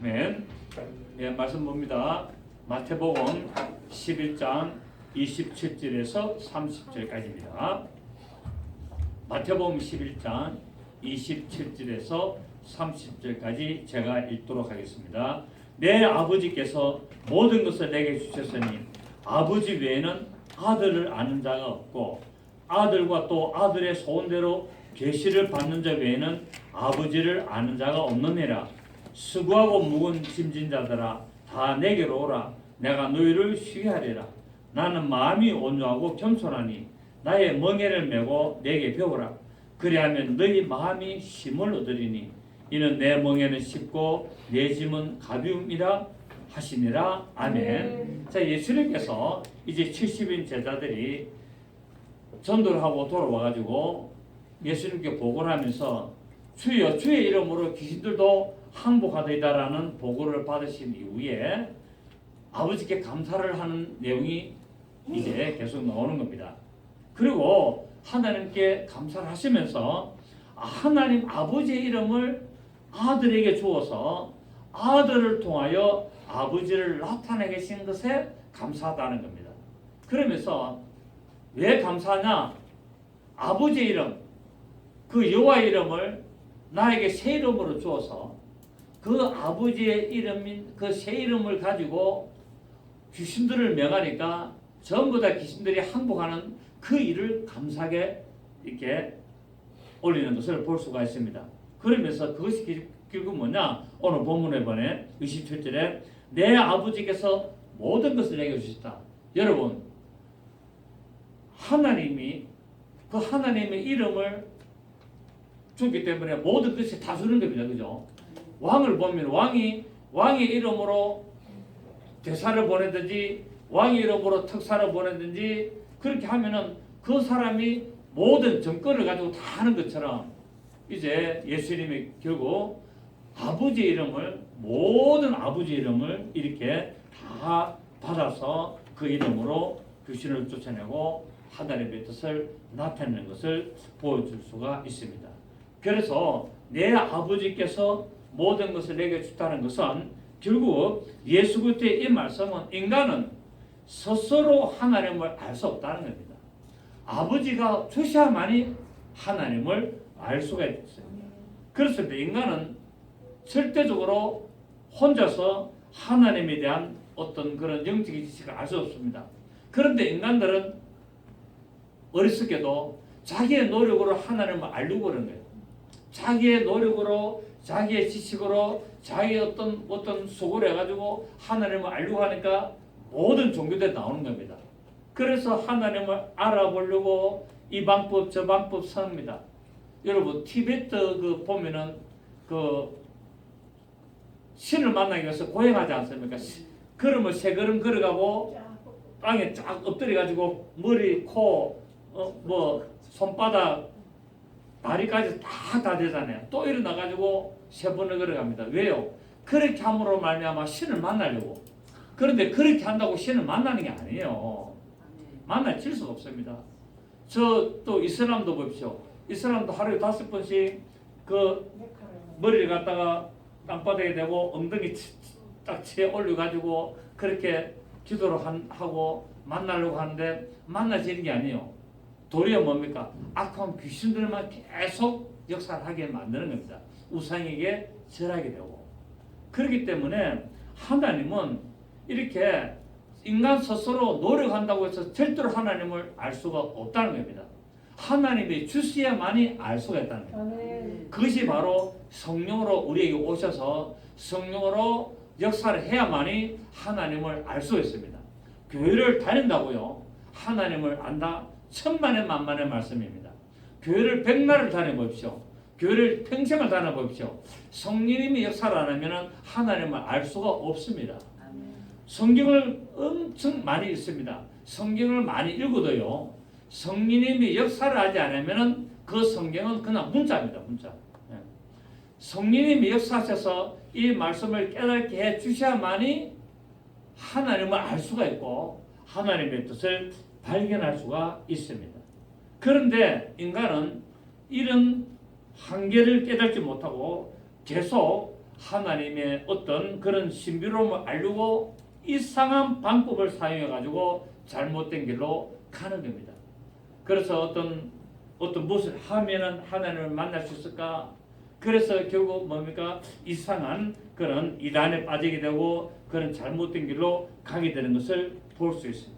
아멘. 네, 말씀 봅니다. 마태복음 11장 27절에서 30절까지입니다. 마태복음 11장 27절에서 30절까지 제가 읽도록 하겠습니다. 내 아버지께서 모든 것을 내게 주셨으니 아버지 외에는 아들을 아는 자가 없고 아들과 또 아들의 소원대로 계시를 받는 자 외에는 아버지를 아는 자가 없느니라. 수고하고 무거운 짐진 자들아 다 내게로 오라. 내가 너희를 쉬게 하리라. 나는 마음이 온유하고 겸손하니 나의 멍에를 메고 내게 배우라. 그리하면 너희 마음이 쉼을 얻으리니 이는 내 멍에는 쉽고 내 짐은 가벼움이라 하시니라. 아멘. 자, 예수님께서 이제 70인 제자들이 전도를 하고 돌아와가지고 예수님께 보고를 하면서 주여 주의 이름으로 귀신들도 항복하되이다라는 보고를 받으신 이후에 아버지께 감사를 하는 내용이 이제 계속 나오는 겁니다. 그리고 하나님께 감사를 하시면서 하나님 아버지의 이름을 아들에게 주어서 아들을 통하여 아버지를 나타내게 하신 것에 감사하다는 겁니다. 그러면서 왜 감사하냐? 아버지의 이름, 그 여호와의 이름을 나에게 새 이름으로 주어서 그 아버지의 이름인 그 새 이름을 가지고 귀신들을 명하니까 전부 다 귀신들이 항복하는 그 일을 감사하게 이렇게 올리는 것을 볼 수가 있습니다. 그러면서 그것이 결국 뭐냐? 오늘 본문에 보내 27절에 내 아버지께서 모든 것을 내게 주셨다. 여러분, 하나님이 그 하나님의 이름을 주기 때문에 모든 것이 다 주는 겁니다. 그죠? 왕을 보면 왕의 이름으로 대사를 보내든지 왕의 이름으로 특사를 보내든지 그렇게 하면은 그 사람이 모든 정권을 가지고 다 하는 것처럼 이제 예수님이 결국 아버지의 이름을 모든 아버지의 이름을 이렇게 다 받아서 그 이름으로 귀신을 쫓아내고 하나님의 뜻을 나타내는 것을 보여줄 수가 있습니다. 그래서 내 아버지께서 모든 것을 내게 줬다는 것은 결국 예수 그리스도의 이 말씀은 인간은 스스로 하나님을 알 수 없다는 겁니다. 아버지가 주셔야만이 하나님을 알 수가 있어요. 그래서 인간은 절대적으로 혼자서 하나님에 대한 어떤 그런 영적인 지식을 알 수 없습니다. 그런데 인간들은 어리석게도 자기의 노력으로 하나님을 알려고 그러는 거예요. 자기의 노력으로, 자기의 지식으로, 자기의 어떤 수고를 해가지고 하나님을 알려고 하니까 모든 종교들이 나오는 겁니다. 그래서 하나님을 알아보려고 이 방법 저 방법 씁니다. 여러분 티베트 그 보면은 그 신을 만나기 위해서 고행하지 않습니까? 걸음을 세 걸음 걸어가고 땅에 쫙 엎드려가지고 머리, 코, 뭐 손바닥, 다리까지 다 되잖아요. 또 일어나가지고 세 번을 걸어갑니다. 왜요? 그렇게 함으로 말미암아 신을 만나려고. 그런데 그렇게 한다고 신을 만나는 게 아니에요. 만날 수가 없습니다. 저 또 이슬람도 보십시오. 이슬람도 하루에 5번씩 그 머리를 갖다가 땅바닥에 대고 엉덩이 딱 치에 올려가지고 그렇게 기도를 하고 만나려고 하는데 만나지는 게 아니에요. 도리어 뭡니까? 악한 귀신들만 계속 역사를 하게 만드는 겁니다. 우상에게 절하게 되고. 그렇기 때문에 하나님은 이렇게 인간 스스로 노력한다고 해서 절대로 하나님을 알 수가 없다는 겁니다. 하나님이 주셔야만이 알 수가 있다는 겁니다. 그것이 바로 성령으로 우리에게 오셔서 성령으로 역사를 해야만이 하나님을 알 수 있습니다. 교회를 다닌다고요. 하나님을 안다. 천만의 만만의 말씀입니다. 교회를 100날을 다녀보십시오. 교회를 평생을 다녀보십시오. 성령님이 역사를 안 하면 하나님을 알 수가 없습니다. 성경을 엄청 많이 읽습니다. 성경을 많이 읽어도요. 성령님이 역사를 하지 않으면 그 성경은 그냥 문자입니다. 문자. 성령님이 역사하셔서 이 말씀을 깨닫게 해 주셔야만이 하나님을 알 수가 있고 하나님의 뜻을 발견할 수가 있습니다. 그런데 인간은 이런 한계를 깨닫지 못하고 계속 하나님의 어떤 그런 신비로움을 알고 이상한 방법을 사용해 가지고 잘못된 길로 가는 겁니다. 그래서 어떤 무엇을 하면은 하나님을 만날 수 있을까? 그래서 결국 뭡니까? 이상한 그런 이단에 빠지게 되고 그런 잘못된 길로 가게 되는 것을 볼 수 있습니다.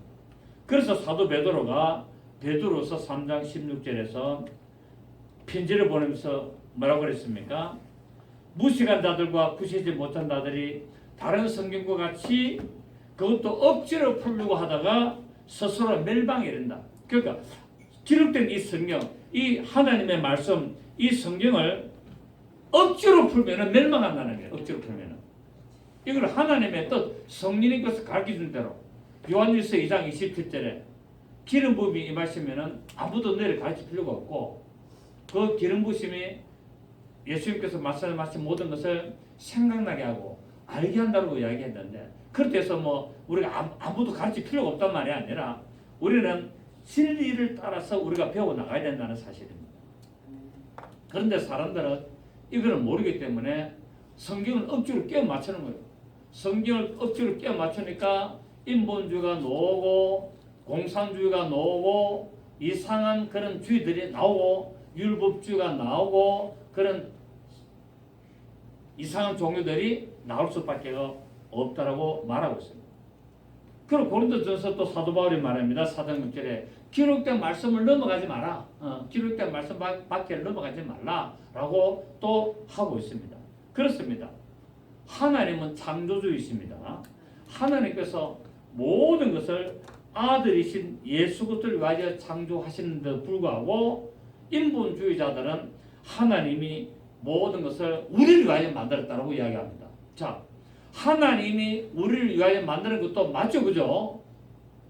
그래서 사도 베드로가 베드로서 3장 16절에서 편지를 보내면서 뭐라고 그랬습니까? 무식한 자들과 구시지 못한 자들이 다른 성경과 같이 그것도 억지로 풀려고 하다가 스스로 멸망에 이른다. 그러니까 기록된 이 성경, 이 하나님의 말씀, 이 성경을 억지로 풀면은 멸망한다는 거예요. 억지로 풀면은. 이걸 하나님의 뜻, 성령님께서 가르쳐준 대로 요한일서 2장 27절에 기름 부음이 임하시면은 아무도 너를 가르칠 필요가 없고 그 기름 부심이 예수님께서 말씀하신 모든 것을 생각나게 하고 알게 한다고 이야기했는데 그렇게 해서 뭐 우리가 아무도 가르칠 필요가 없단 말이 아니라 우리는 진리를 따라서 우리가 배워 나가야 된다는 사실입니다. 그런데 사람들은 이거를 모르기 때문에 성경을 억지로 끼워 맞추는 거예요. 성경을 억지로 끼워 맞추니까 인본주의가 나오고 공산주의가 나오고 이상한 그런 주의들이 나오고 율법주의가 나오고 그런 이상한 종교들이 나올 수밖에 없다라고 말하고 있습니다. 그리고 고린도전서 또 사도 바울이 말합니다. 4장 6절에 기록된 말씀을 넘어가지 마라. 기록된 말씀 밖에 넘어가지 말라라고 또 하고 있습니다. 그렇습니다. 하나님은 창조주이십니다. 하나님께서 모든 것을 아들이신 예수 그리스도를 위하여 창조하시는데도 불구하고 인본주의자들은 하나님이 모든 것을 우리를 위하여 만들었다고 이야기합니다. 자, 하나님이 우리를 위하여 만드는 것도 맞죠, 그죠?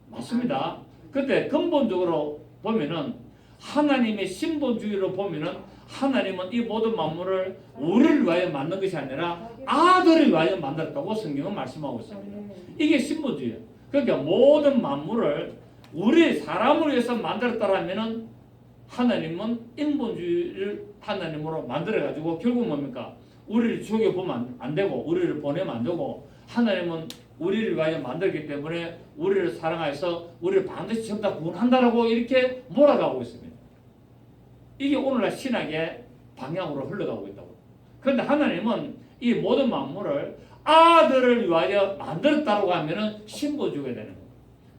맞습니다. 근데 근본적으로 보면은 하나님의 신본주의로 보면은 하나님은 이 모든 만물을 우리를 위하여 만든 것이 아니라 아들을 위하여 만들었다고 성경은 말씀하고 있습니다. 이게 신본주의예요. 그러니까 모든 만물을 우리 사람을 위해서 만들었다라면은 하나님은 인본주의를 하나님으로 만들어가지고 결국 뭡니까? 우리를 지옥에 보면 안 되고 우리를 보내면 안 되고 하나님은 우리를 위하여 만들기 때문에 우리를 사랑해서 우리를 반드시 전부 다 구원한다라고 이렇게 몰아가고 있습니다. 이게 오늘날 신학의 방향으로 흘러가고 있다고. 그런데 하나님은 이 모든 만물을 아들을 위하여 만들었다고 하면은 신본주의가 되는 거예요.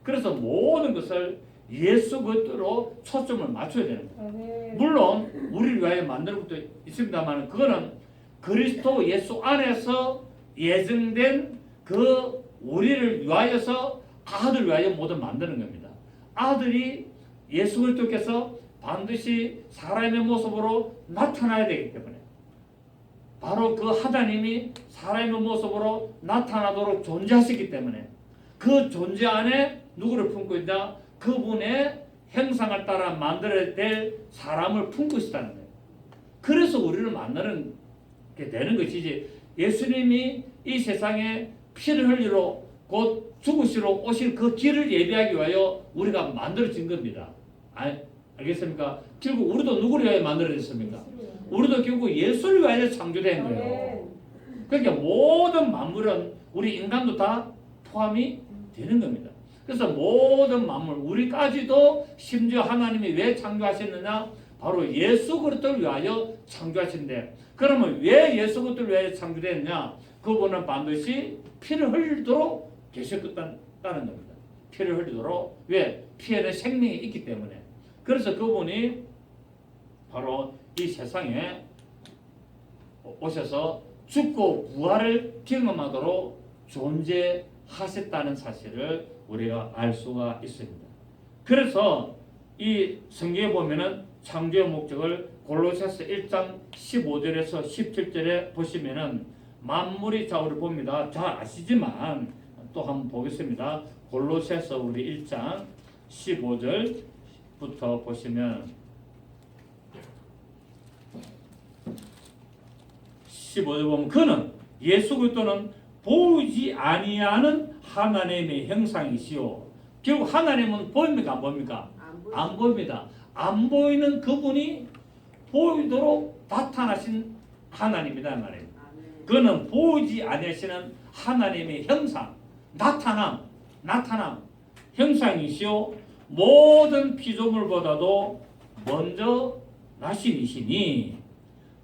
그래서 모든 것을 예수 그리스도로 초점을 맞춰야 되는 거예요. 물론 우리를 위하여 만드는 것도 있습니다만 그거는 그리스도 예수 안에서 예정된 그 우리를 위하여서 아들을 위하여 모두 만드는 겁니다. 아들이 예수 그리스도께서 반드시 사람의 모습으로 나타나야 되기 때문에 바로 그 하나님이 사람의 모습으로 나타나도록 존재하시기 때문에 그 존재 안에 누구를 품고 있다? 그분의 형상을 따라 만들어야 될 사람을 품고 있다는 거예요. 그래서 우리를 만나는 게 되는 것이지 예수님이 이 세상에 피를 흘리러 곧 죽으시러 오실 그 길을 예비하기 위하여 우리가 만들어진 겁니다. 알겠습니까? 결국 우리도 누구를 위하여 만들어졌습니까? 우리도 결국 예수를 위하여 창조된 거예요. 그러니까 모든 만물은 우리 인간도 다 포함이 되는 겁니다. 그래서 모든 만물 우리까지도 심지어 하나님이 왜 창조하셨느냐? 바로 예수 그리스도를 위하여 창조하신대. 그러면 왜 예수 그리스도를 위하여 창조됐느냐? 그분은 반드시 피를 흘리도록 계셨다는 겁니다. 피를 흘리도록. 왜? 피에는 생명이 있기 때문에. 그래서 그분이 바로 이 세상에 오셔서 죽고 부활을 경험하도록 존재하셨다는 사실을 우리가 알 수가 있습니다. 그래서 이 성경에 보면은 창조의 목적을 골로새서 1장 15절에서 17절에 보시면은 만물이 자 우리 봅니다. 잘 아시지만 또 한번 보겠습니다. 골로새서 우리 1장 15절부터 보시면 15절 보면 그는 예수 그리스도는 보이지 아니하는 하나님의 형상이시오. 결국 하나님은 보입니까? 안 보입니까? 안 보입니다. 안 보이는 그분이 보이도록 나타나신 하나님이다 말이에요. 그는 보이지 아니하시는 하나님의 형상, 나타남, 형상이시오 모든 피조물보다도 먼저 나신 이시니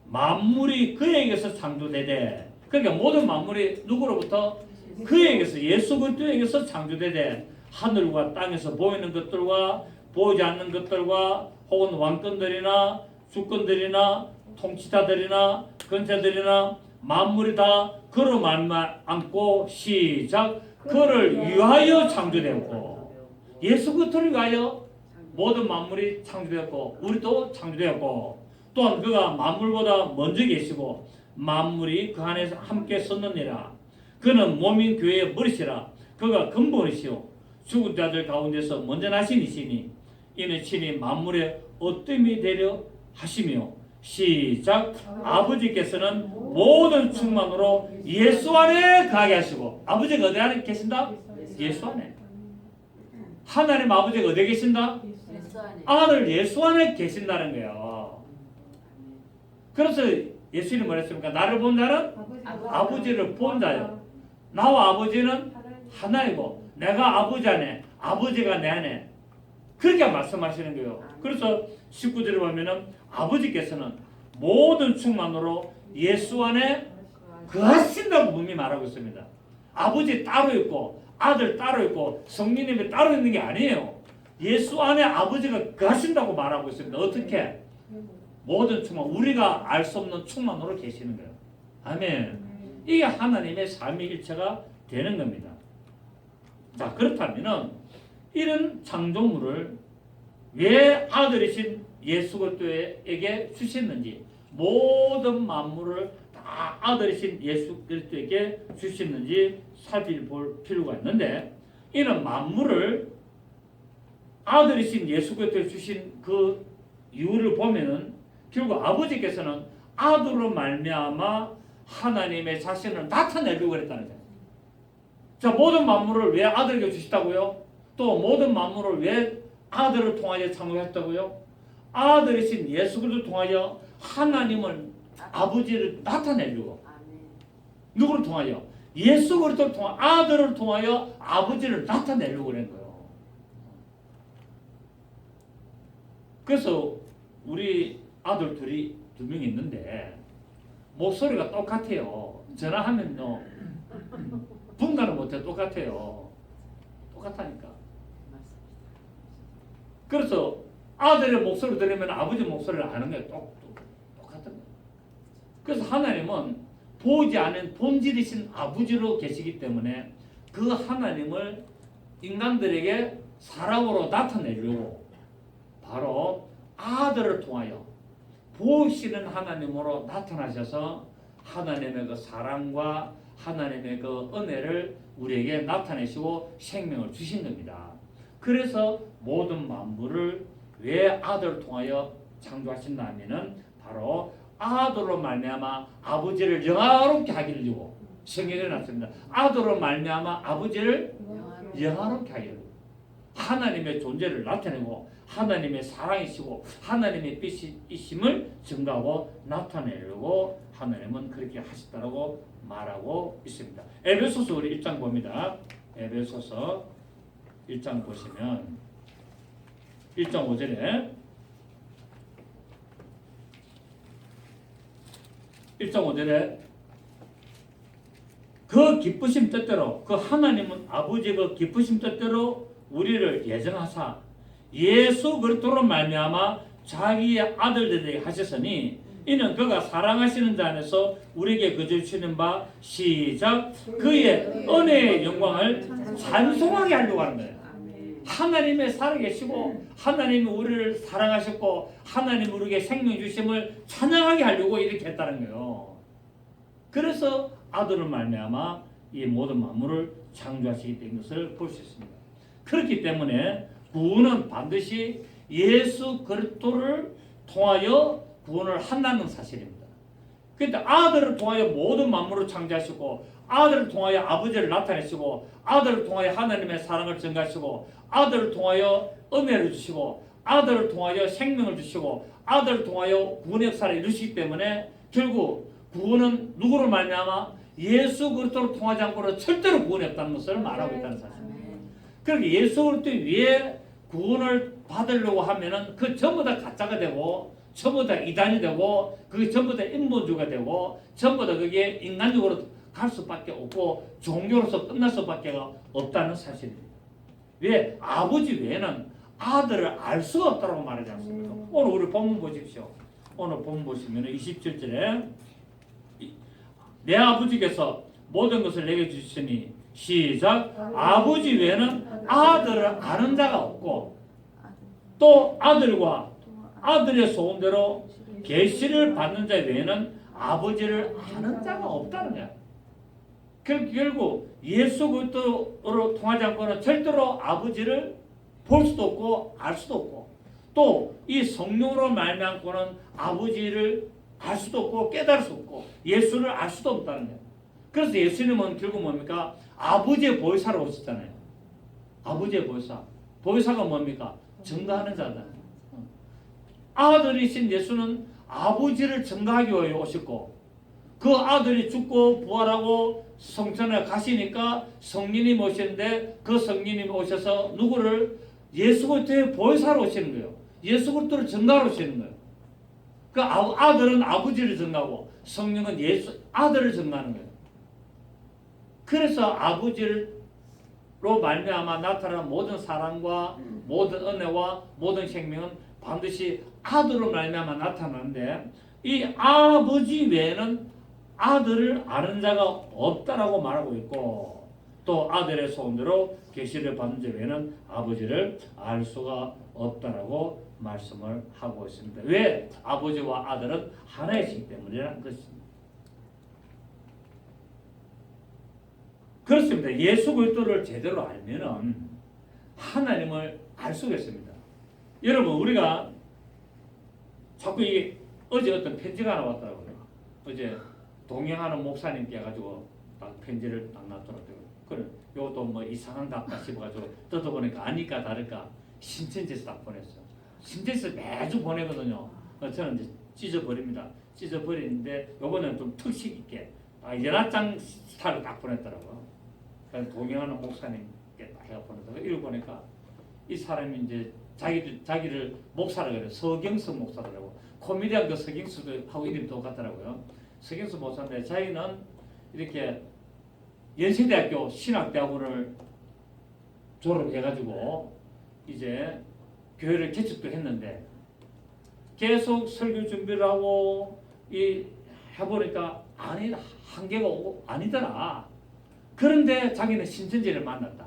만물이 그에게서 창조되되, 그러니까 모든 만물이 누구로부터? 그에게서, 예수 그리스도에게서 창조되되 하늘과 땅에서 보이는 것들과 보이지 않는 것들과 혹은 왕권들이나 주권들이나 통치자들이나 권세들이나 만물이 다 그로 말미암고 시작 그를 위하여 창조되었고, 예수 그리스도를 위하여 모든 만물이 창조되었고 우리도 창조되었고, 또한 그가 만물보다 먼저 계시고 만물이 그 안에서 함께 섰느니라. 그는 몸인 교회의 머리시라. 그가 근본이시오 죽은 자들 가운데서 먼저 나신 이시니 이는 친히 만물의 어뜸이 되려 하시며 시작 아버지께서는 모든 충만으로 예수 안에 거하게 하시고, 아버지가 어디 안에 계신다? 예수 안에. 하나님 아버지가 어디에 계신다? 아들 예수 안에 계신다는 거예요. 그래서 예수님이 뭐랬습니까? 나를 본 자는 아버지를 본 자요. 나와 아버지는 하나이고 내가 아버지 안에, 아버지가 내 안에, 그렇게 말씀하시는 거예요. 그래서 19절에 보면은 아버지께서는 모든 충만으로 예수 안에 거하신다고 분명히 말하고 있습니다. 아버지 따로 있고 아들 따로 있고 성령님이 따로 있는 게 아니에요. 예수 안에 아버지가 거하신다고 말하고 있습니다. 어떻게? 모든 충만, 우리가 알 수 없는 충만으로 계시는 거예요. 아멘. 이게 하나님의 삼위일체가 되는 겁니다. 자, 그렇다면은 이런 창조물을 왜 아들이신 예수 그리스도에게 주셨는지, 모든 만물을 다 아들이신 예수 그리스도에게 주셨는지 살펴볼 필요가 있는데, 이런 만물을 아들이신 예수 그리스도에 주신 그 이유를 보면은 결국 아버지께서는 아들로 말미암아 하나님의 자신을 나타내려고 그랬다는 거예요. 자, 모든 만물을 왜 아들에게 주시다고요? 또 모든 만물을 왜 아들을 통하여 창조했다고요? 아들이신 예수 그리스도를 통하여 하나님을, 아버지를 나타내려고. 누구를 통하여? 예수 그리스도를 통하여, 아들을 통하여 아버지를 나타내려고 그런 거예요. 그래서 우리 아들 두 명 있는데 목소리가 똑같아요. 전화하면요 분간을 못해. 똑같아요. 똑같다니까. 그래서 아들의 목소리 들으면 아버지 목소리를 아는 거예요. 똑같은 거예요. 그래서 하나님은 보이지 않은 본질이신 아버지로 계시기 때문에 그 하나님을 인간들에게 사람으로 나타내려고 바로 아들을 통하여 보이시는 하나님으로 나타나셔서 하나님의 그 사랑과 하나님의 그 은혜를 우리에게 나타내시고 생명을 주신 겁니다. 그래서 모든 만물을 왜 아들을 통하여 창조하신다 하면은 바로 아들로 말미암아 아버지를 영화롭게 하기를 주고, 성경에 났습니다. 아들로 말미암아 아버지를 영화롭게 하기를, 하나님의 존재를 나타내고 하나님의 사랑이시고 하나님의 빛이심을 증거하고 나타내려고 하나님은 그렇게 하셨다고 말하고 있습니다. 에베소서 우리 1장 봅니다. 에베소서 1장 보시면 1장 5절에 1장 5절에 그 기쁘심 뜻대로, 그 하나님은 아버지의 그 기쁘심 뜻대로 우리를 예정하사 예수 그리스도로 말미암아 자기의 아들들에게 하셨으니 이는 그가 사랑하시는 자 안에서 우리에게 거저 주시는 바 시작 그의 은혜의 영광을 찬송하게 하려고 하는 거예요. 하나님의 살아계시고 하나님이 우리를 사랑하셨고 하나님 우리에게 생명 주심을 찬양하게 하려고 이렇게 했다는 거예요. 그래서 아들을 말미암아 이 모든 만물을 창조하시게 된 것을 볼 수 있습니다. 그렇기 때문에 구원은 반드시 예수 그리스도를 통하여 구원을 한다는 사실입니다. 그런데 아들을 통하여 모든 만물을 창조하시고 아들을 통하여 아버지를 나타내시고 아들을 통하여 하나님의 사랑을 증가하시고 아들을 통하여 은혜를 주시고 아들을 통하여 생명을 주시고 아들을 통하여 구원의 역사를 이루시기 때문에 결국 구원은 누구로 말미암아 예수 그리스도로 통하지 않고는 절대로 구원이 없다는 것을 말하고 있다는 사실입니다. 그러니까 예수 그리스도 위에 구원을 받으려고 하면은 그 전부 다 가짜가 되고 전부 다 이단이 되고 그게 전부 다 인본주의가 되고 전부 다 그게 인간적으로 갈 수밖에 없고 종교로서 끝날 수밖에 없다는 사실입니다. 왜? 아버지 외에는 아들을 알 수가 없다고 말하지 않습니까? 오늘 우리 본문 보십시오. 오늘 본문 보시면 27절에 내 아버지께서 모든 것을 내게 주시니 시작 아버지 외에는 아들을 아는 자가 없고 또 아들과 아들의 소원대로 계시를 받는 자 외에는 아버지를 아는 자가 없다는 거야. 결국 예수 그리스도로 통하지 않고는 절대로 아버지를 볼 수도 없고 알 수도 없고 또 이 성령으로 말미암고는 아버지를 알 수도 없고 깨달을 수 없고 예수를 알 수도 없다는 거예요. 그래서 예수님은 결국 뭡니까? 아버지의 보혜사로 오셨잖아요. 아버지의 보혜사. 보혜사가 뭡니까? 증거하는 자다. 아들이신 예수는 아버지를 증거하기 위해 오셨고 그 아들이 죽고 부활하고 성전에 가시니까 성령님이 오셨는데 그 성령님이 오셔서 누구를 예수 그리스도의 보혜사로 오시는 거예요. 예수 그리스도를 증거하러 오시는 거예요. 그 아들은 아버지를 증거하고 성령은 예수 아들을 증거하는 거예요. 그래서 아버지로 말미암아 나타나는 모든 사랑과 모든 은혜와 모든 생명은 반드시 아들로 말미암아 나타나는데 이 아버지 외에는 아들을 아는 자가 없다라고 말하고 있고 또 아들의 소원대로 계시를 받는 자 외에는 아버지를 알 수가 없다라고 말씀을 하고 있습니다. 왜? 아버지와 아들은 하나이시기 때문이라는 것입니다. 그렇습니다. 예수 그리스도를 제대로 알면은 하나님을 알 수가 있습니다. 여러분 우리가 자꾸 어제 어떤 편지가 하나 왔더라고요. 어제 동행하는 목사님께 가지고 딱 편지를 딱 놨더라고요. 그래, 요것도 뭐 이상한 답다 싶어가지고 뜯어보니까 아니까 다를까 신천지에서 딱 보냈어. 신천지에서 매주 보내거든요. 저는 이제 찢어버립니다. 찢어버리는데 요번에는 좀 특색 있게 연합장 스타일로 딱 보냈더라고요. 그래서 동행하는 목사님께 딱 해가 보냈다가 읽어보니까 이 사람이 이제 자기를 목사라 그래요. 서경석 목사더라고. 코미디언 그 서경수도 하고 이름이 똑같더라고요. 서경수 목사인데 자기는 이렇게 연세대학교 신학대학원을 졸업해가지고 이제 교회를 개척도 했는데 계속 설교 준비를 하고 해보니까 한계가 아니더라. 그런데 자기는 신천지를 만났다.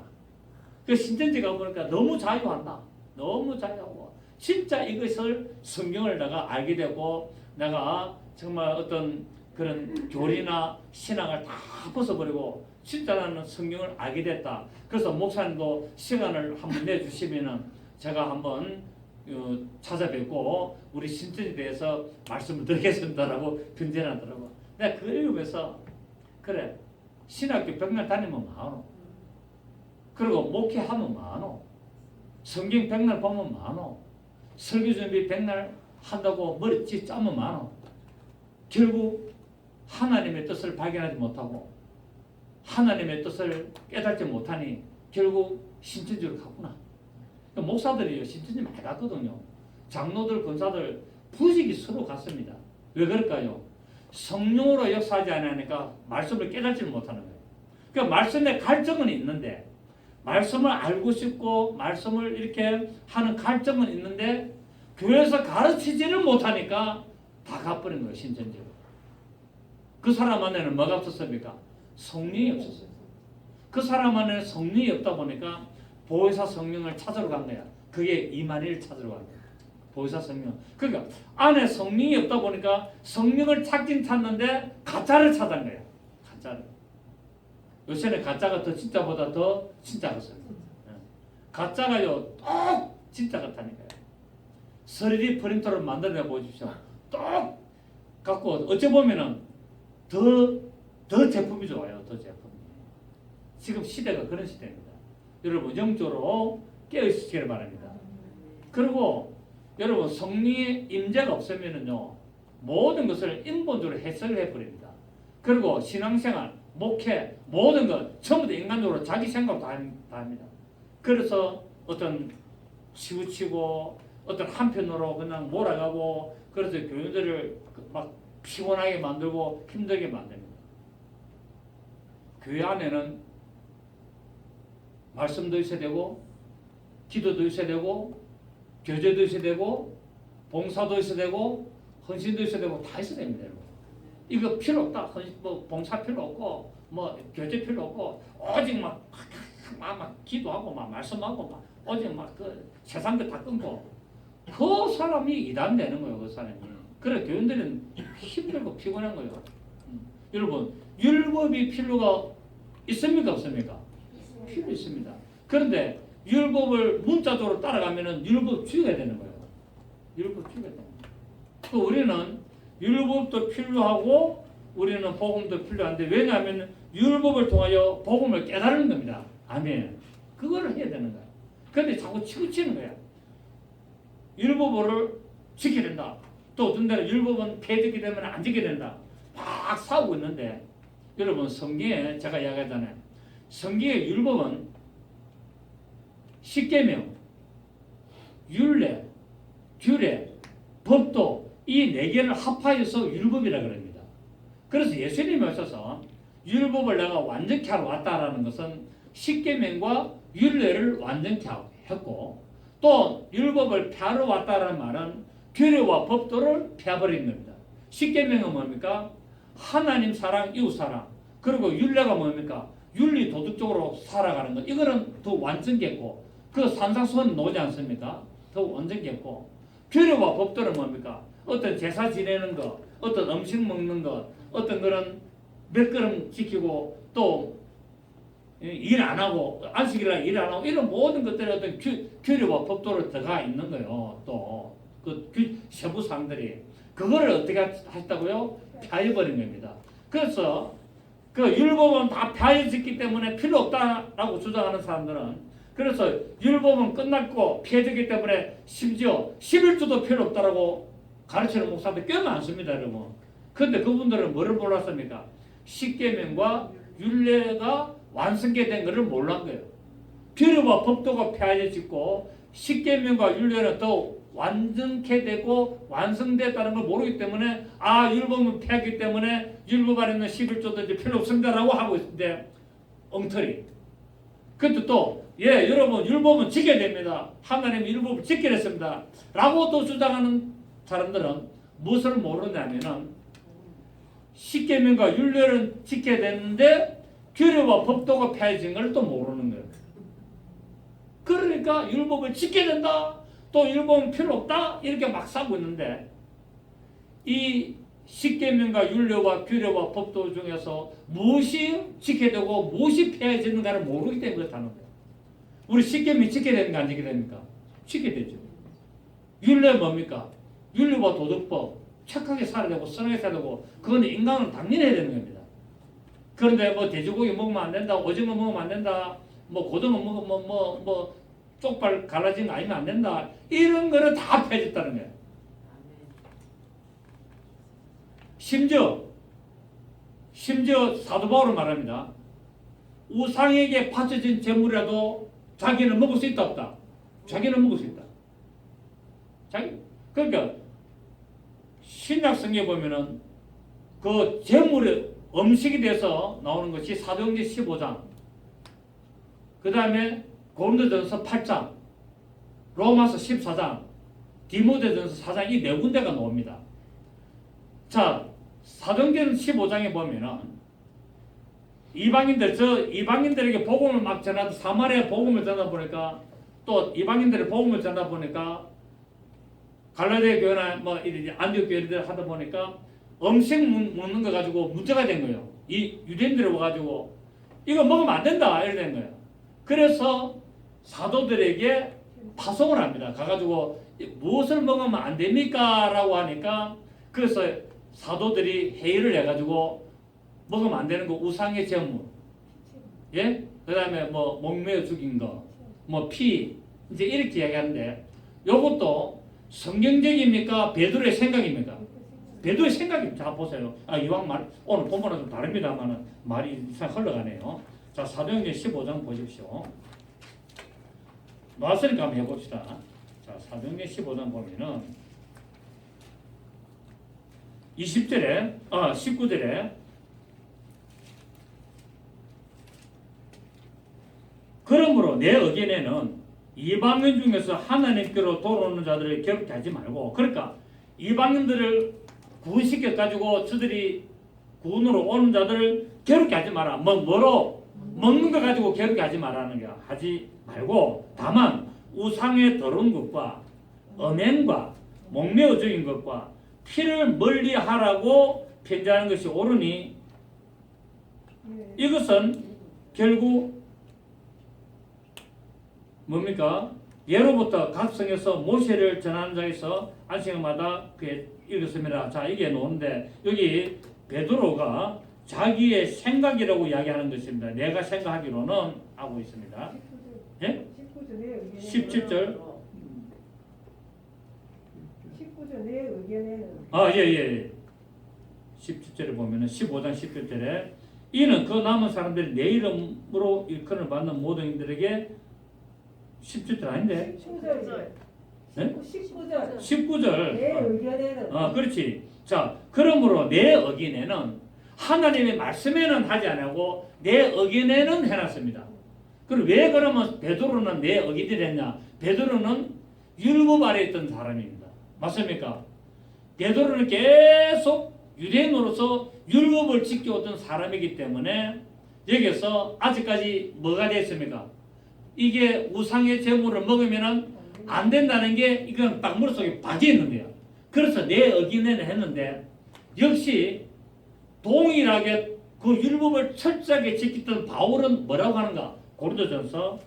그 신천지가 보니까 너무 자유한다. 너무 자유하고 진짜 이것을 성경을 내가 알게 되고 내가 정말 어떤 그런 교리나 신앙을 다 벗어버리고 진짜 나는 성경을 알게 됐다. 그래서 목사님도 시간을 한번 내주시면은 제가 한번 찾아뵙고 우리 신천지에 대해서 말씀을 드리겠습니다라고 편지하더라고. 내가 그걸 읽으면서 그래 신학교 백날 다니면 많어. 그리고 목회하면 많어. 성경 백날 보면 많어. 설교 준비 백날 한다고 머리 짜면 많어. 결국 하나님의 뜻을 발견하지 못하고 하나님의 뜻을 깨닫지 못하니 결국 신천지로 가구나. 목사들이 신천지 많이 갔거든요. 장로들, 권사들 부지기 서로 갔습니다. 왜 그럴까요? 성령으로 역사하지 않으니까 말씀을 깨닫지 못하는 거예요. 그러니까 말씀에 갈증은 있는데 말씀을 알고 싶고 말씀을 이렇게 하는 갈증은 있는데 교회에서 가르치지를 못하니까 다 가버린 거예요. 신천지로. 그 사람 안에는 뭐가 없었습니까? 성령이 없었어요. 그 사람 안에는 성령이 없다 보니까 보혜사 성령을 찾으러 간 거야. 그게 이만희를 찾으러 간 거야. 보혜사 성령. 그러니까 안에 성령이 없다 보니까 성령을 찾긴 찾는데 가짜를 찾은 거야. 가짜를. 요새는 가짜가 더 진짜보다 더 진짜 같아요. 가짜가요 똑 진짜 같다니까요. 3D 프린터를 만들어 보십시오. 똑 갖고 어찌 보면은 더 제품이 좋아요. 더 제품이. 지금 시대가 그런 시대입니다. 여러분 영적으로 깨어있으시길 바랍니다. 그리고 여러분 성령의 임재가 없으면은요 모든 것을 인본적으로 해석을 해버립니다. 그리고 신앙생활, 목회, 모든 것 전부 다 인간적으로 자기 생각 다 합니다. 그래서 어떤 치우치고 어떤 한편으로 그냥 몰아가고 그래서 교인들을 막 피곤하게 만들고 힘들게 만듭니다. 교회 안에는 말씀도 있어야 되고 기도도 있어야 되고 교제도 있어야 되고 봉사도 있어야 되고 헌신도 있어야 되고 다 있어야 됩니다. 여러분. 이거 필요 없다. 뭐 봉사 필요 없고 뭐 교제 필요 없고 오직 막 기도하고 막 말씀하고 막 오직 막 그 세상 거 다 끊고 그 사람이 이단되는 거예요. 그 사람이. 그래 교인들은 힘들고 피곤한 거예요. 여러분 율법이 필요가 있습니까 없습니까? 필요 있습니다. 그런데 율법을 문자적으로 따라가면은 율법 죽여야 되는 거예요. 율법 죽여야 되는 거예요. 우리는 율법도 필요하고 우리는 복음도 필요한데 왜냐하면 율법을 통하여 복음을 깨달는 겁니다. 아멘. 그거를 해야 되는 거야. 그런데 자꾸 치우치는 거야. 율법을 지켜야 된다. 또 어떤 데는 율법은 폐지기 때문에 안 지켜야 된다. 막 싸우고 있는데 여러분 성경에 제가 이야기하잖아요. 성경의 율법은 십계명, 율례, 규례, 법도 이 네 개를 합하여서 율법이라 그럽니다. 그래서 예수님이 오셔서 율법을 내가 완전케 하러 왔다라는 것은 십계명과 율례를 완전케 했고 또 율법을 폐하러 왔다라는 말은 규례와 법도를 폐해버린 겁니다. 십계명은 뭡니까? 하나님 사랑, 이웃 사랑. 그리고 율례가 뭡니까? 윤리 도덕적으로 살아가는 것. 이거는 더 완전겠고 그 산상수훈 나오지 않습니까? 더 완전겠고 규례와 법도는 뭡니까? 어떤 제사 지내는 것, 어떤 음식 먹는 것, 어떤 그런 몇 걸음 지키고 또 일 안 하고 안식일날 일 안 하고 이런 모든 것들이 어떤 규례와 법도로 들어가 있는 거예요. 또 그 세부 사항들이 그거를 어떻게 하셨다고요? 폐해버린 겁니다. 그래서 그 율법은 다 폐해졌기 때문에 필요 없다라고 주장하는 사람들은 그래서 율법은 끝났고 폐해졌기 때문에 심지어 11조도 필요 없다라고 가르치는 목사들 꽤 많습니다, 여러분. 그런데 그분들은 뭐를 몰랐습니까? 십계명과 율례가 완성게 된 것을 몰란 거예요. 규례와 법도가 폐해졌고 십계명과 율례는 더 완전케 되고 완성됐다는 걸 모르기 때문에 율법은 폐했기 때문에 율법 안에 있는 11조도 이제 필요 없습니다라고 하고 있는데 엉터리. 그것도 또 여러분 율법은 지켜야 됩니다. 하나님 율법을 지켜야 했습니다. 라고 또 주장하는 사람들은 무엇을 모르냐면은 십계명과 율례를 지켜야 되는데 규례와 법도가 폐해진 걸 또 모르는 거예요. 그러니까 율법을 지켜야 된다. 또 율법은 필요 없다. 이렇게 막 싸고 있는데 이 십계명과 율례와 규례와 법도 중에서 무엇이 지켜야 되고 무엇이 폐해지는가를 모르기 때문에 그렇다는 거예요. 우리 십계명 지켜야 되는가 안 지켜야 됩니까? 지켜야 되죠. 율례 뭡니까? 율례와 도덕법 착하게 살아야 되고 선하게 살아야 되고 그건 인간은 당연히 해야 되는 겁니다. 그런데 뭐 돼지고기 먹으면 안 된다, 오징어 먹으면 안 된다, 뭐 고등어 먹으면 뭐 쪽발 갈라진 거 아니면 안 된다. 이런 거는 다 폐해졌다는 거예요. 심지어 사도 바울은 말합니다. 우상에게 바쳐진 재물이라도 자기는 먹을 수 있다 없다? 자기는 먹을 수 있다. 그러니까 신약 성경에 보면은 그 재물의 음식이 돼서 나오는 것이 사도행전 15장, 그 다음에 고린도전서 8장, 로마서 14장, 디모데전서 4장 이 네 군데가 나옵니다. 자, 사도행전 15장에 보면은 이방인들에게 복음을 막 전하다 사마리아 복음을 전하다 보니까 또 이방인들의 복음을 전하다 보니까 갈라디아 교회나 뭐 안디옥 교회들 하다 보니까 음식 먹는 거 가지고 문제가 된 거예요. 이 유대인들이 와가지고 이거 먹으면 안 된다 이렇게 된 거예요. 그래서 사도들에게 파송을 합니다. 가가지고 무엇을 먹으면 안 됩니까? 라고 하니까 그래서 사도들이 회의를 해가지고 먹으면 안 되는 거 우상의 제물, 예? 그 다음에 뭐 목매어 죽인 거, 뭐 피, 이제 이렇게 이야기하는데 이것도 성경적입니까? 베드로의 생각입니까? 베드로의 생각이 자 보세요. 이왕 말 오늘 본문은 좀 다릅니다만은 말이 이상 흘러가네요. 자 사도행전 15장 보십시오. 나왔으니까 한번 해봅시다. 자 사도행전 15장 보면은 20절에 19절에 그러므로 내 의견에는 이방인 중에서 하나님께로 돌아오는 자들을 괴롭게 하지 말고, 그러니까 이방인들을 구원시켜 가지고 저들이 구원으로 오는 자들을 괴롭게 하지 마라. 뭐로 먹는 거 가지고 괴롭게 하지 말라는 거 하지 말고, 다만 우상의 더러운 것과 음행과 목매어적인 것과 피를 멀리하라고 편지하는 것이 옳으니 이것은 결국 뭡니까? 예로부터 각 성에서 모세를 전하는 자에서 안식일마다 그에 읽었습니다. 자 이게 나오는데 여기 베드로가 자기의 생각이라고 이야기하는 것입니다. 내가 생각하기로는 하고 있습니다. 예? 17절. 19절 내 의견에는 예. 17절에 보면은 15장 17절에 이는 그 남은 사람들이 내 이름으로 일컬을 받는 모든 이들에게 17절 아닌데? 19절. 네? 19절. 19절. 내 의견에는. 그렇지. 자, 그러므로 내 의견에는 하나님의 말씀에는 하지 않고 내 의견에는 해놨습니다. 그럼 왜 그러면 베드로는 내 의견이 했냐? 베드로는 율법 아래 있던 사람입니다. 맞습니까? 베드로는 계속 유대인으로서 율법을 지켜왔던 사람이기 때문에 여기서 아직까지 뭐가 됐습니까? 이게 우상의 제물을 먹으면 안 된다는 게 이건 딱 머릿속에 박혀 있는데요. 그래서 내 의견에는 했는데 역시 동일하게 그 율법을 철저하게 지켰던 바울은 뭐라고 하는가? 고린도전서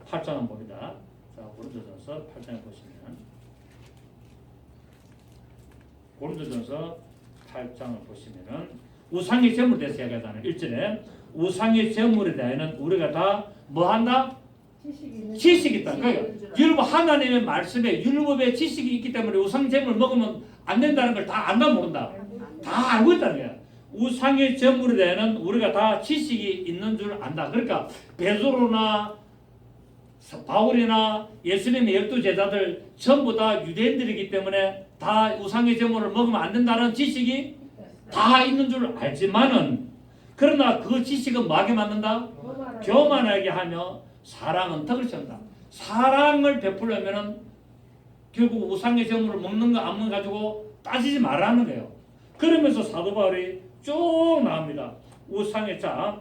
8장을 봅니다. 자, 고린도전서 8장을 보시면 고린도전서 8장을 보시면은 우상의 제물에 대해서 이야기하잖아요. 1절에 우상의 제물에 대해서는 우리가 다 뭐 한다? 지식이 있다. 그러니까 율법 하나님의 말씀에 율법에 지식이 있기 때문에 우상 제물 먹으면 안 된다는 걸 다 안다 모른다. 다 알고 있다는 거야. 우상의 제물에 대해서는 우리가 다 지식이 있는 줄 안다. 그러니까 베드로나 바울이나 예수님의 12제자들 전부 다 유대인들이기 때문에 다 우상의 제물을 먹으면 안 된다는 지식이 다 있는 줄 알지만은 그러나 그 지식은 뭐하게 만든다? 교만하게 하며 사랑은 덕을 세운다. 사랑을 베풀려면은 결국 우상의 제물을 먹는 거 안 먹는 거 가지고 따지지 말라는 거예요. 그러면서 사도 바울이 쭉 나옵니다. 우상의 자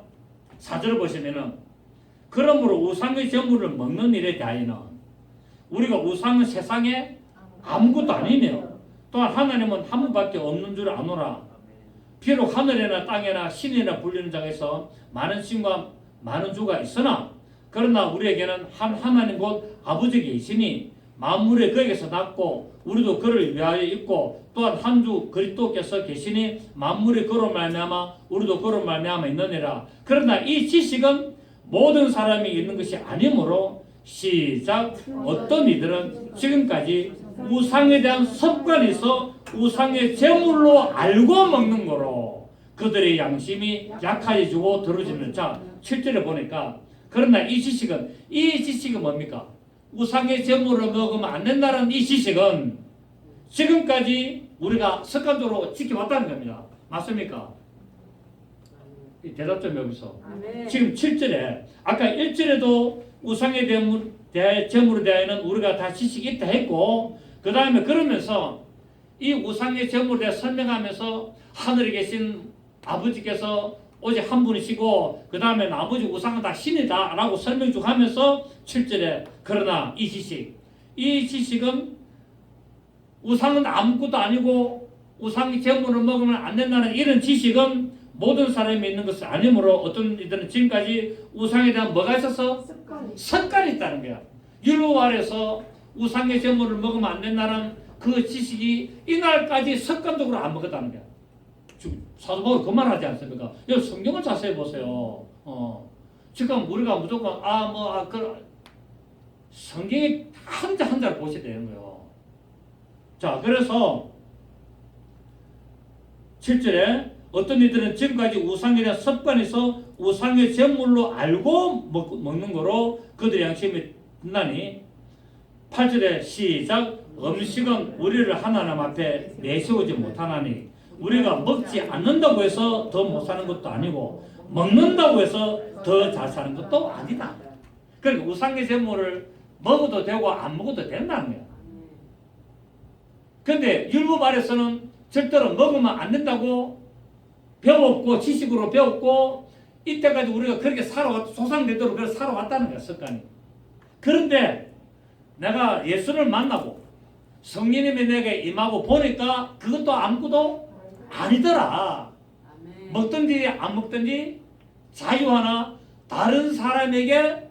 4절을 보시면은 그러므로 우상의 제물을 먹는 일에 대하여는 우리가 우상은 세상에 아무것도 아니며 또한 하나님은 한 분밖에 없는 줄 아노라. 비록 하늘에나 땅에나 신이나 불리는 자가 있어 많은 신과 많은 주가 있으나 그러나 우리에게는 한 하나님 곧 아버지 계시니 만물의 그에게서 났고 우리도 그를 위하여 있고 또한 한 주 그리스도께서 계시니 만물의 그로 말미암아 우리도 그로 말미암아 있느니라. 그러나 이 지식은 모든 사람이 있는 것이 아니므로 시작 어떤 이들은 지금까지 우상에 대한 습관이 있어 우상의 제물로 알고 먹는 거로 그들의 양심이 약해지고 더러지는. 자 7절에 보니까 그러나 이 지식은 뭡니까? 우상의 제물을 먹으면 안 된다는 이 지식은 지금까지 우리가 습관적으로 지켜왔다는 겁니다. 맞습니까? 대답 좀 여기서. 지금 7절에 아까 1절에도 우상의 제물에 대해서는 우리가 다 지식이 있다 했고 그 다음에 그러면서 이 우상의 제물에 대해 설명하면서 하늘에 계신 아버지께서 오직 한 분이시고 그 다음에 아버지 우상은 다 신이다 라고 설명 쭉 하면서 7절에 그러나 이 지식은 우상은 아무것도 아니고 우상의 제물을 먹으면 안 된다는 이런 지식은 모든 사람이 있는 것은 아니므로 어떤 이들은 지금까지 우상에 대한 뭐가 있어서? 습관이 있다는 거야. 율법 아래서 우상의 제물을 먹으면 안 된다는 그 지식이 이날까지 습관적으로 안 먹었다는 거야. 사도 바울이 그만하지 않습니까? 여기 성경을 자세히 보세요. 지금 우리가 무조건 성경에 한자 한자를 보셔야 되는 거예요. 자, 그래서 7절에 어떤 이들은 지금까지 우상에 대한 습관에서 우상의 제물로 알고 먹는 거로 그들의 양심이 끝나니 8절에 시작 음식은 우리를 하나님 앞에 내세우지 못하나니 우리가 먹지 않는다고 해서 더 못 사는 것도 아니고 먹는다고 해서 더 잘 사는 것도 아니다. 그러니까 우상의 제물을 먹어도 되고 안 먹어도 된다는 거야. 근데 율법 아래서는 절대로 먹으면 안 된다고 배웠고 지식으로 배웠고 이때까지 우리가 그렇게 살아왔 소상되도록 그렇게 살아왔다는 거야 습관이. 그런데 내가 예수를 만나고 성령님이 내게 임하고 보니까 그것도 아무것도 아니더라. 먹든지 안 먹든지 자유하나 다른 사람에게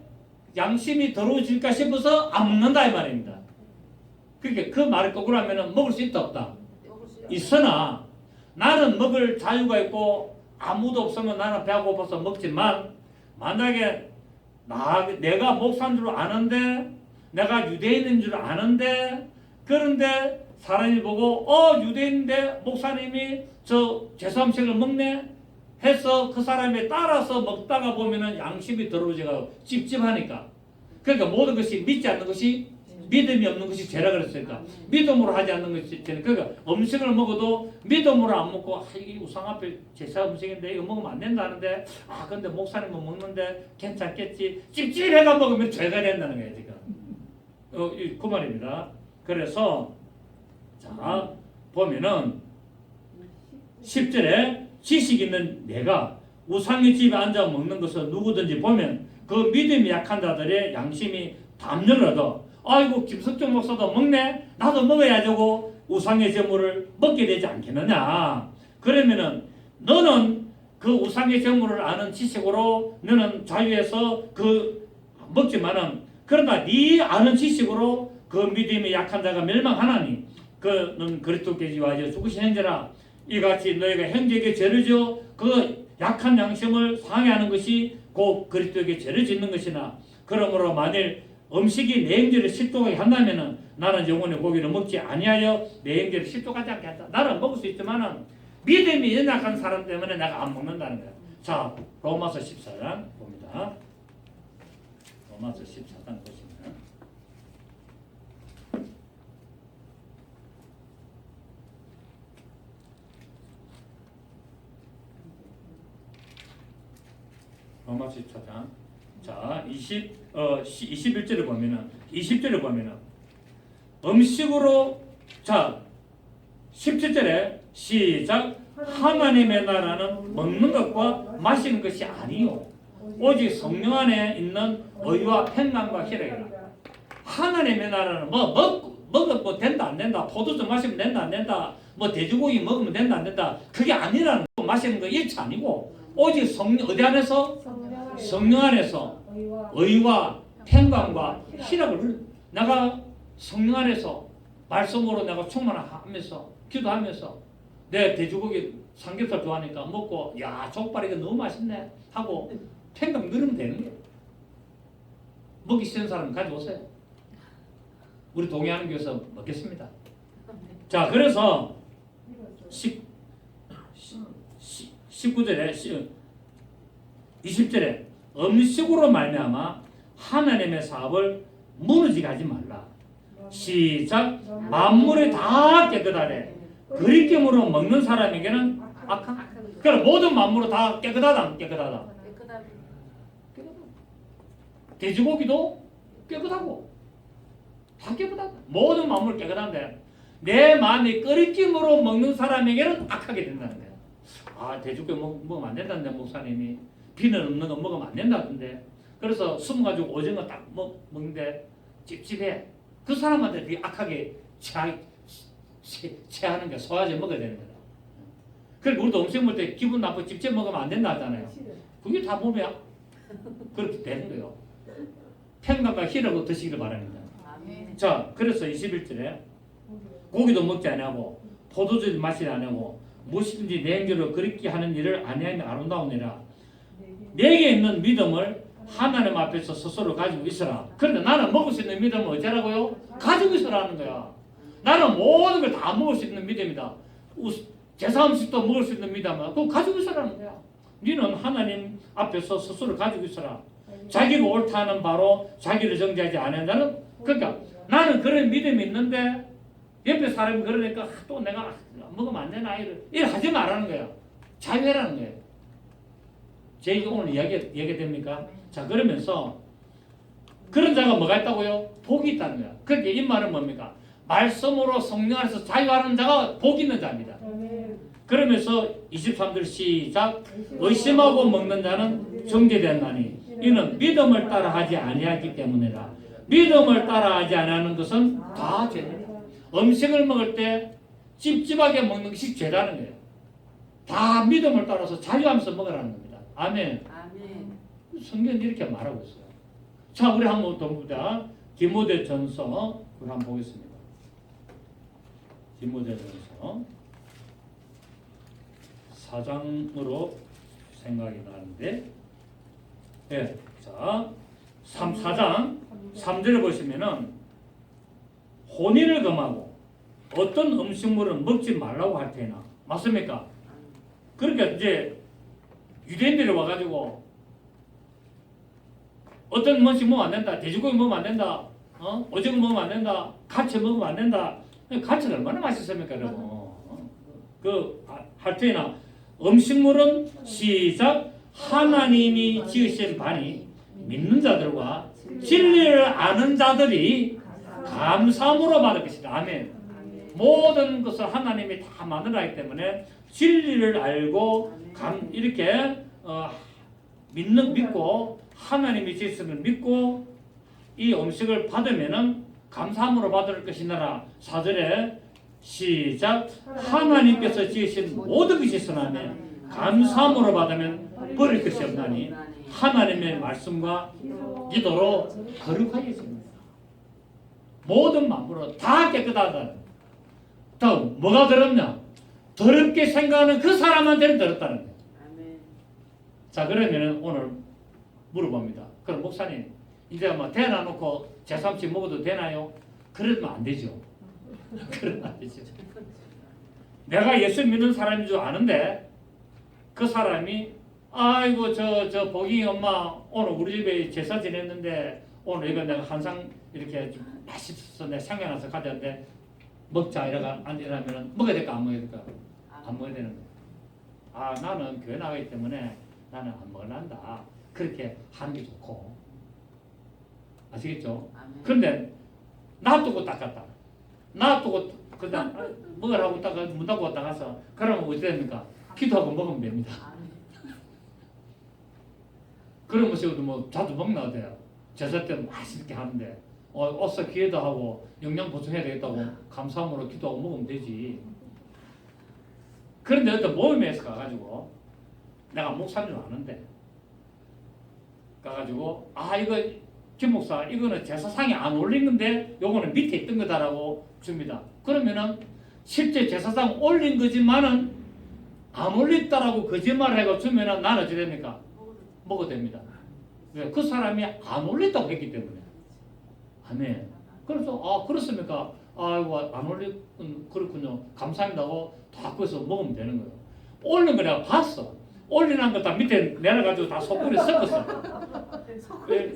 양심이 더러워질까 싶어서 안 먹는다 이 말입니다. 그러니까 그 말을 거꾸로 하면 먹을 수 있다 없다. 있으나 나는 먹을 자유가 있고 아무도 없으면 나는 배가 고파서 먹지만 만약에 내가 목사인 줄 아는데 내가 유대인인 줄 아는데 그런데 사람이 보고 유대인인데 목사님이 저 제사음식을 먹네 해서 그 사람에 따라서 먹다가 보면은 양심이 더러워져서 찝찝하니까 그러니까 모든 것이 믿지 않는 것이 믿음이 없는 것이 죄라 그랬으니까 믿음으로 하지 않는 것이 죄. 그러니까 음식을 먹어도 믿음으로 안 먹고 이 우상 앞에 제사 음식인데 이거 먹으면 안 된다는데 근데 목사님은 먹는데 괜찮겠지 찝찝해가 먹으면 죄가 된다는 거예요 지금. 그 말입니다. 그래서 자 보면은 10절에 지식 있는 내가 우상의 집에 앉아 먹는 것을 누구든지 보면 그 믿음이 약한 자들의 양심이 담력을 얻어 아이고 김석정 목사도 먹네 나도 먹어야지고 우상의 제물을 먹게 되지 않겠느냐. 그러면은 너는 그 우상의 제물을 아는 지식으로 너는 자유해서 그 먹지만은 그러나 네 아는 지식으로 그 믿음이 약한 자가 멸망하나니 그는 그리스도께서 와서 죽으신 형제라 이같이 너희가 형제에게 죄를 지어 그 약한 양심을 상해하는 것이 곧 그리스도에게 죄를 짓는 것이나 그러므로 만일 음식이 내 형제를 실족하게 한다면은 나는 영원히 고기를 먹지 아니하여 내 형제를 실족하지 않게 한다. 나는 먹을 수 있지만은 믿음이 연약한 사람 때문에 내가 안 먹는다는 거야. 자 로마서 14장 봅니다. 로마서 14장 보시면 로마서 14장 자 21절을 보면은 20절을 보면은 음식으로 자 17절에 시작 하나님의 나라는 먹는 것과 마시는 것이 아니요 오직 성령 안에 있는 의와 평강과 희락이라. 하나님의 나라는 먹어도 된다 안 된다 포도주 마시면 된다 안 된다 뭐 돼지고기 먹으면 된다 안 된다 그게 아니라는 거. 마시는 거 일치 아니고 오직 성령 어디 안에서 성령 안에서 의와 평강과 희락을 내가 성령 안에서 말씀으로 내가 충만하면서 기도하면서 내 돼지고기 삼겹살 좋아하니까 먹고 야 족발 이거 너무 맛있네 하고 평강 누르면 되는 거예요. 먹기 싫은 사람 가져오세요. 우리 동의하는 교회에서 먹겠습니다. 자 그래서 19절에 20절에 음식으로 말미암아 하나님의 사업을 무너지게 하지 말라. 시작 만물이 다 깨끗하되 그리낌으로 먹는 사람에게는 악한. 그럼 모든 만물은 다 깨끗하다 안 깨끗하다. 돼지고기도 깨끗하고 다 깨끗하다. 모든 만물 깨끗한데 내 마음이 끓이김으로 먹는 사람에게는 악하게 된다는 거야. 돼지고기 먹으면 안 된다는데 목사님이 비늘 없는 거 먹으면 안 된다던데. 그래서 숨가지고 오징어 딱 먹는데 찝찝해. 그 사람한테 되게 악하게 체하는 게 소화제 먹어야 되는 거다. 그리고 우리도 음식 먹을 때 기분 나쁘고 찝찝 먹으면 안 된다 하잖아요. 그게 다 몸에 그렇게 되는 거예요. 평강과 희락을 드시기를 바랍니다. 자, 그래서 21절에 고기도 먹지 아니하고 포도주도 마시지 아니하고 무엇이든지 내 행위로 그렇게 하는 일을 아니하면 아름다우니라. 내게 있는 믿음을 하나님 앞에서 스스로 가지고 있어라. 그런데 나는 먹을 수 있는 믿음은 어쩌라고요? 가지고 있어라는 거야. 나는 모든 걸 다 먹을 수 있는 믿음이다. 제사 음식도 먹을 수 있는 믿음은 그거 가지고 있으라는 거야. 너는 하나님 앞에서 스스로 가지고 있어라. 자기가 옳다는 바로 자기를 정죄하지 않은 자는, 그러니까 나는 그런 믿음이 있는데 옆에 사람이 그러니까 또 내가 먹으면 안 되나 이래 하지 말라는 거야. 자유해라는 거예요. 제 얘기 오늘 이야기 됩니까? 자, 그러면서 그런 자가 뭐가 있다고요? 복이 있다는 거야. 그러니까 이 말은 뭡니까? 말씀으로 성령 안에서 자유하는 자가 복 있는 자입니다. 아멘. 그러면서 23절 시작. 의심하고 먹는 자는 정죄되었나니 이는 믿음을 따라하지 아니하기 때문이라. 믿음을 따라하지 아니하는 것은 다 죄다. 음식을 먹을 때 찝찝하게 먹는 것이 죄라는 거예요. 다 믿음을 따라서 자유하면서 먹으라는 겁니다. 아멘. 아멘. 성경은 이렇게 말하고 있어요. 자, 우리 한번 더 보자. 디모데전서 우리 한번 보겠습니다. 디모데전서 4장으로 생각이 나는데, 예, 자, 4장 3절에 보시면은 혼인을 금하고 어떤 음식물은 먹지 말라고 할 테나, 맞습니까? 그러니까 이제 유대인들이 와가지고 어떤 음식 먹으면 안 된다, 돼지고기 먹으면 안 된다, 오징어 먹으면 안 된다, 가채 먹으면 안 된다. 가채가 얼마나 맛있습니까, 여러분? 할 테나 음식물은 시작 하나님이 지으신 바니 믿는 자들과 진리를 아는 자들이 감사함으로 받을 것이다. 아멘. 모든 것을 하나님이 다 만들었기 때문에 진리를 알고 이렇게 믿고 하나님이 지으심을 믿고 이 음식을 받으면은 감사함으로 받을 것이니라. 4절에 시작 하나님께서 지으신 모든 것이 있으나니 감사함으로 받으면 버릴 것이 없나니 하나님의 말씀과 기도로 거룩하겠습니다. 모든 만물은 다 깨끗하다. 다음 뭐가 더럽냐? 더럽게 생각하는 그 사람한테는 더럽다는 거예요. 자, 그러면 오늘 물어봅니다. 그럼 목사님 이제 뭐 대놔놓고 제삼치 먹어도 되나요? 그러면 안 되죠. 그러면 안 되죠. 내가 예수 믿는 사람인 줄 아는데 그 사람이 아이고 저 복이 엄마 오늘 우리 집에 제사 지냈는데 오늘 이거 내가 한상 이렇게 좀 맛있어서 내가 생각나서 가져왔는데 먹자 이러면 먹어야 될까 안 먹어야 될까? 안 먹어야 되는 거야. 아, 나는 교회 나가기 때문에 나는 안 먹는다. 그렇게 하는 게 좋고. 아시겠죠? 그런데 놔두고 닦았다. 놔두고 그다음 먹으라고 딱 문 닫고 나가서 그러면 어떻게 됩니까? 기도하고 먹으면 됩니다. 그런 것이고도 뭐 자주 먹나 돼요. 제사 때 맛있게 하는데 어서 기회도 하고 영양 보충해야 되겠다고 감사함으로 기도하고 먹으면 되지. 그런데 어떤 모임에서 가가지고 내가 목사인 줄 아는데 가가지고 이거 김 목사 이거는 제사상에 안 올린 건데 요거는 밑에 있던 거다라고 줍니다. 그러면은 실제 제사상 올린 거지만은 안 올렸다라고 거짓말을 해가 주면은 나는 어찌 됩니까? 먹어도 됩니다. 왜? 그 사람이 안 올렸다고 했기 때문에. 아멘. 그래서 그렇습니까? 아이고 안 올린 그렇군요. 감사합니다고 다 꺼서 먹으면 되는 거예요. 올린 거 내가 봤어. 올리는 거 다 밑에 내려가지고 다 소금에 섞었어.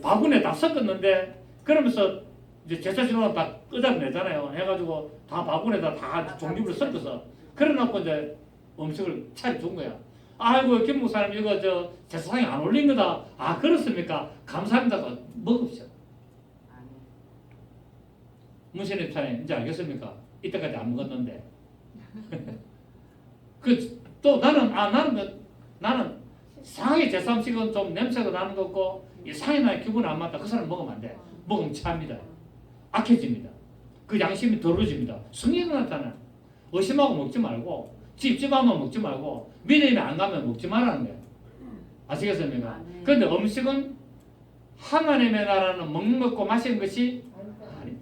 바구니에 다 섞었는데 그러면서 이제 제사 지나면 다 끄덕내잖아요. 해가지고 다 바구니에다 다 종류를 섞어서 그래놓고 이제 음식을 차려준 거야. 아이고 김 목사님 이거 저 제사상에 안 올린 거다. 그렇습니까? 감사합니다. 먹읍시다. 문신 입사님 이제 알겠습니까? 이때까지 안 먹었는데. 또 나는 상하게 제사 음식은 좀 냄새가 나는 거 없고 이 상이 나의 기분이 안 맞다. 그 사람 먹으면 안 돼. 먹으면 체합니다. 악해집니다. 그 양심이 더러워집니다. 성령이 나타나. 의심하고 먹지 말고 찝찝하면 먹지 말고 믿음이 안 가면 먹지 말라는 거예요. 아시겠습니까? 그런데 음식은 하나님의 나라는 먹는 것과 마시는 것이 아니다.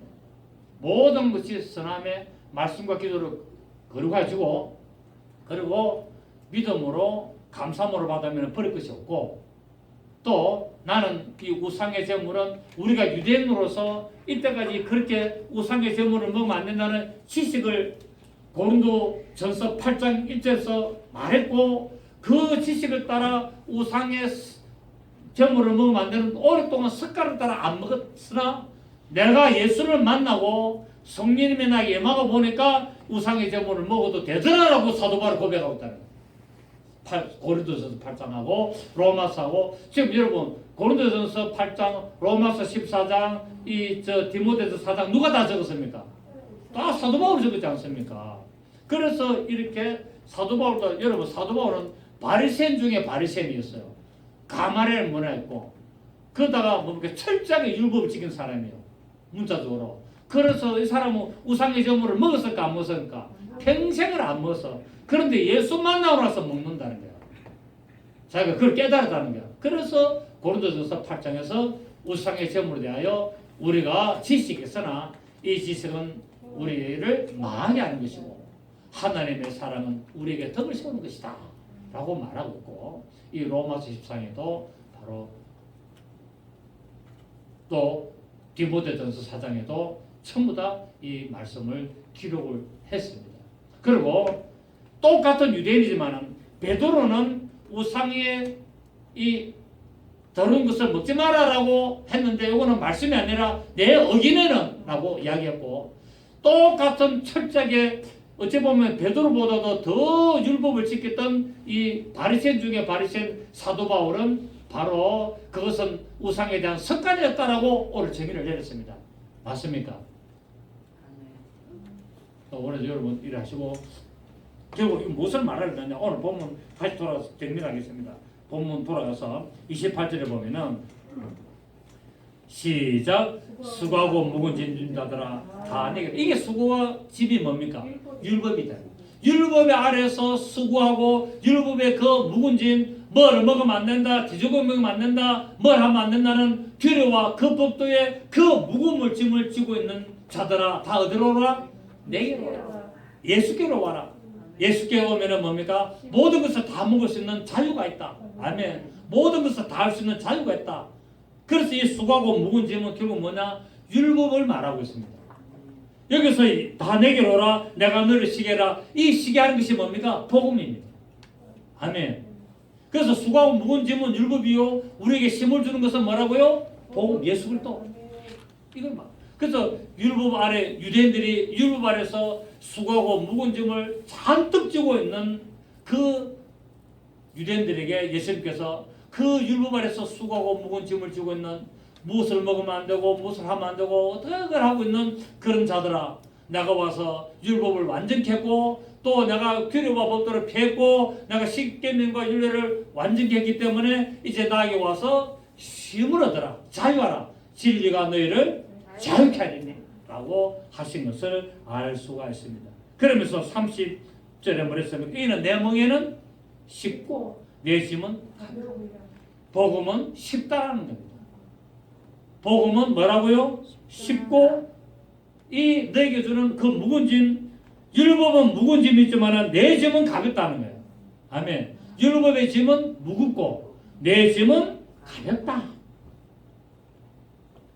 모든 것이 선함의 말씀과 기도로 거룩해지고 그리고 믿음으로 감사함으로 받으면 버릴 것이 없고 또 나는 이 우상의 제물은 우리가 유대인으로서 이때까지 그렇게 우상의 제물을 먹으면 안 된다는 지식을 고린도전서 8장 1절에서 말했고 그 지식을 따라 우상의 제물을 먹으면 안 되는 오랫동안 습관을 따라 안 먹었으나 내가 예수를 만나고 성령님이 나에게 임하고 보니까 우상의 제물을 먹어도 되더라라고 사도 바울이 고백하고 있다는 거예요. 고린도전서 8장하고 로마서하고 지금 여러분 고린도전서 8장, 로마서 14장, 디모데서 4장 누가 다 적었습니까? 다 사도 바울이 적었지 않습니까? 그래서 이렇게 사도 바울도 여러분 사도 바울은 바리새인 중에 바리새인이었어요. 가마레를 문화했고 그러다가 뭡니까 철저하게 율법을 지킨 사람이에요. 문자적으로. 그래서 이 사람은 우상의 제물을 먹었을까 안 먹었을까? 평생을 안 먹었어. 그런데 예수 만나고 나서 먹는다는 거야. 자기가 그걸 깨달았다는 거야. 그래서 고린도전서 8장에서 우상의 제물에 대하여 우리가 지식이 있으나 이 지식은 우리를 망하게 하는 것이고 하나님의 사랑은 우리에게 덕을 세우는 것이다 라고 말하고 있고 이 로마서 14장에도 바로 또 디모데전서 4장에도 전부 다 이 말씀을 기록을 했습니다. 그리고 똑같은 유대인이지만은 베드로는 우상의 이 더러운 것을 먹지 마라라고 했는데 이거는 말씀이 아니라 내 어기네는 라고 이야기했고 똑같은 철저하게 어찌 보면 베드로보다도 더 율법을 지켰던 이 바리새인 중에 바리새인 사도 바울은 바로 그것은 우상에 대한 습관이었다라고 오늘 정의를 내렸습니다. 맞습니까? 오늘 여러분 일하시고 결국 무엇을 말하려냐 오늘 본문 다시 돌아가서 정리하겠습니다. 본문 돌아가서 28절에 보면은 시작 수고하고 묵은 자들아 다 내게 이게 수고와 집이 뭡니까? 율법이다. 율법의 아래서 수고하고 율법의 그 묵은 짐 뭘 먹으면 안 된다 뒤죽어 먹으면 안 된다 뭘 하면 안 된다는 규례와 그 법도에 그 무거운 짐을 지고 있는 자들아 다 어디로 오라? 내게로 오라. 예수께로 와라. 예수께 오면은 뭡니까? 모든 것을 다 먹을 수 있는 자유가 있다. 아멘. 모든 것을 다 할 수 있는 자유가 있다. 그래서 이 수고하고 묵은 짐은 결국 뭐냐? 율법을 말하고 있습니다. 여기서 다 내게로 오라. 내가 너를 시게라. 이 시게 하는 것이 뭡니까? 복음입니다. 아멘. 그래서 수고하고 묵은 짐은 율법이요. 우리에게 힘을 주는 것은 뭐라고요? 복음. 예수 그리스도. 이걸 말. 그래서 율법 아래 유대인들이 율법 아래서 수고하고 묵은 짐을 잔뜩 지고 있는 그 유대인들에게 예수님께서 그 율법 아래서 수고하고 묵은 짐을 지고 있는 무엇을 먹으면 안 되고 무엇을 하면 안 되고 어떻게 하고 있는 그런 자들아 내가 와서 율법을 완전히 했고 또 내가 규례와 법도를 폐했고 내가 십계명과 율례를 완전히 했기 때문에 이제 나에게 와서 힘을 얻어라 자유하라 진리가 너희를 자유케 하리니 라고 하신 것을 알 수가 있습니다. 그러면서 30절에 뭐랬습니까? 이는 내 멍에는 쉽고 내 짐은 복음은 쉽다라는 겁니다. 복음은 뭐라고요? 쉽고 이 너에게 주는 그 묵은 짐 율법은 묵은 짐이 있지만 내 짐은 가볍다는 거예요. 아멘. 율법의 짐은 무겁고 내 짐은 가볍다.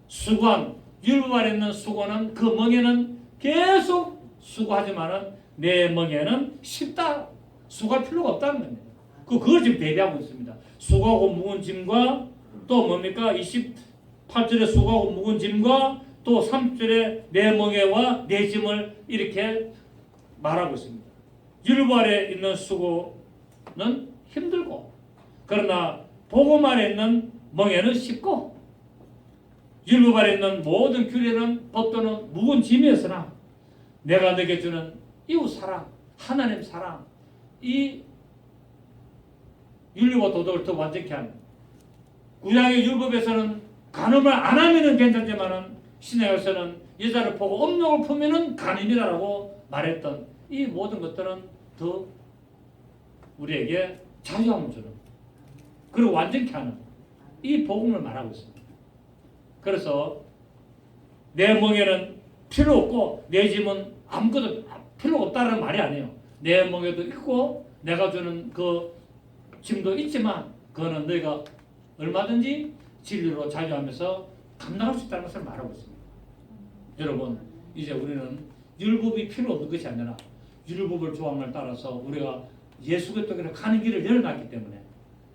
수고한 율법 아래 있는 수고는 그 멍에는 계속 수고하지만은 내 멍에는 쉽다. 수고할 필요가 없다는 겁니다. 그걸 지금 대비하고 있습니다. 수고하고 묵은 짐과 또 뭡니까? 28절에 수고하고 묵은 짐과 또 3절에 내 멍에와 내 짐을 이렇게 말하고 있습니다. 율법 아래 있는 수고는 힘들고 그러나 복음 아래 있는 멍에는 쉽고 율법 아래 있는 모든 규례는 법도는 무거운 짐이었으나 내가 너에게 주는 이웃 사랑, 하나님 사랑, 이 윤리와 도덕을 더 완전케 하는 구약의 율법에서는 간음을 안 하면은 괜찮지만은 신약에서는 여자를 보고 음욕을 품으면은 간음이라고 말했던 이 모든 것들은 더 우리에게 자유함을 주는 그리고 완전케 하는 이 복음을 말하고 있습니다. 그래서 내 멍에는 필요 없고 내 짐은 아무것도 필요 없다는 말이 아니에요. 내 멍에도 있고 내가 주는 그 짐도 있지만 그거는 너희가 얼마든지 진리로 자유하면서 감당할 수 있다는 것을 말하고 있습니다. 여러분 이제 우리는 율법이 필요 없는 것이 아니라 율법을 조항을 따라서 우리가 예수 그리스도께로 가는 길을 열어놨기 때문에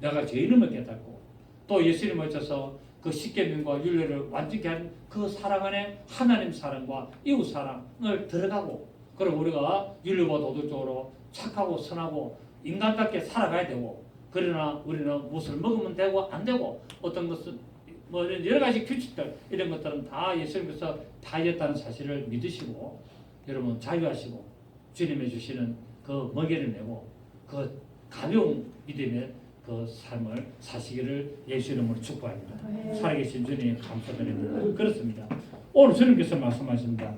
내가 죄인임을 깨닫고 또 예수님을 져서 그 십계명과 율례를 완전히 한 그 사랑 안에 하나님 사랑과 이웃 사랑을 들어가고 그리고 우리가 율법과 도덕적으로 착하고 선하고 인간답게 살아가야 되고 그러나 우리는 무엇을 먹으면 되고 안 되고 어떤 것은 뭐 여러 가지 규칙들 이런 것들은 다 예수님께서 다 이었다는 사실을 믿으시고 여러분 자유하시고 주님이 주시는 그 먹이를 내고 그 가벼운 믿음의 그 삶을 사시기를 예수 이름으로 축복합니다. 살아계신 주님 감사드립니다. 그렇습니다. 오늘 주님께서 말씀하십니다.